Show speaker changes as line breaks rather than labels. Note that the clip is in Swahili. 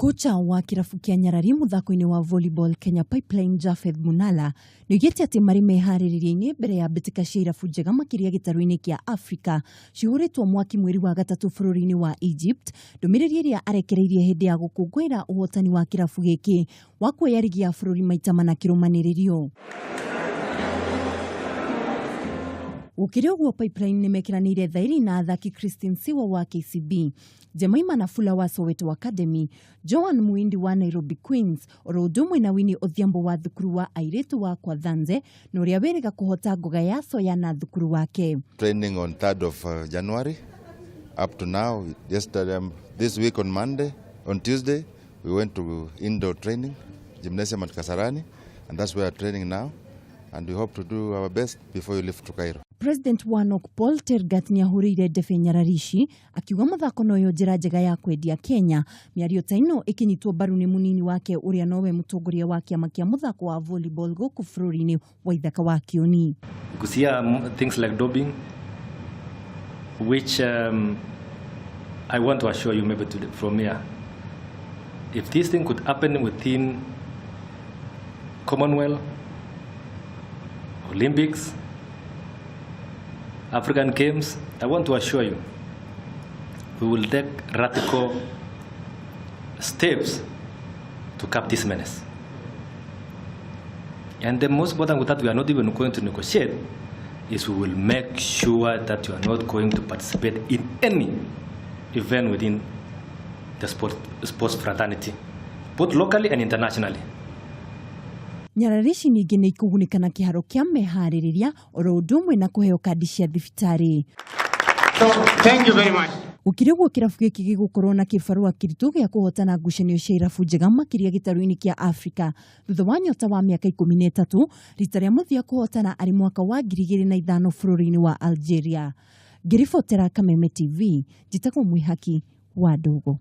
Kocha wa kirabu kia Nyarari muthako-ini wa Volleyball Kenya Pipeline Jafeth Munala nĩoigĩte atĩ marĩ mehariria-ini mbere ya mbitika cia irabu njega makiria gitaru-ini kia Afrika cihũrĩtwo mwaki mweri wa gatatu bururi-ini wa Egypt, ndũmĩrĩri iria arekereirie hĩndĩ ya gũkũngũĩra ũhotani wa kirabu gĩkĩ wa kuoya rigi ya bururi maita mana kĩrũmanĩrĩrio. Ukiri ũguo Pipeline nĩmekiranĩire thairi na athaki Christine Siwa wa KCB, Jemaima na Fula wa Soweto Academy, Joan Muindi wa Nairobi Queens, oro ũndũ ũmwe na Winnie Odhiambo wa thukuru wa airĩtu wa Kwathanze, na ũrĩa wĩrĩga kũhota ngoga ya soya na thukuru wake.
Training on 3rd of January up to now. Yesterday, this week on Monday, on Tuesday, we went to indoor training, gymnasium at Kasarani, and that's where we are training now. And we hope to do our best before we leave to Cairo.
President wa Paul Tergat nĩahũrĩire ndebe Nyararishi akiuga muthako no yo njĩra njega ya kwendia Kenya, mĩario ta ĩno ĩkĩnyitwo mbaru nĩ mũnini wake ũrĩa nowe mũtongoria wa kĩama kĩa muthako wa volleyball gũkũ bũrũri-inĩ wa ithaka wa Kioni.
You could see things like doping, which I want to assure you maybe from here, if this thing could happen within Commonwealth, Olympics, African Games, I want to assure you, we will take radical steps to cap this menace. And the most important that we are not even going to negotiate is we will make sure that you are not going to participate in any event within the sports fraternity, both locally and internationally.
Nyararishi ningĩ nĩ ikũgunĩka na kĩharo kĩa Mehariria oro ũndũ ũmwe na kũheo kadi cia thibitarĩ.
So, thank you very much.
Ukiri ũguo kĩrabu gĩkĩ gĩgũkorwo na kĩbarũa kĩritũ gĩa kũhotana ngucanio cia irabu njega makiria gitaru-ini kia Afrika thutha wa nyota wa miaka 13 rita rĩa mũthia kũhotana arĩ mwaka wa 2005 bũrũri-inĩ wa Algeria. Ngĩribotera Kameme TV, njĩtagwo Mwihaki wa Ndogo.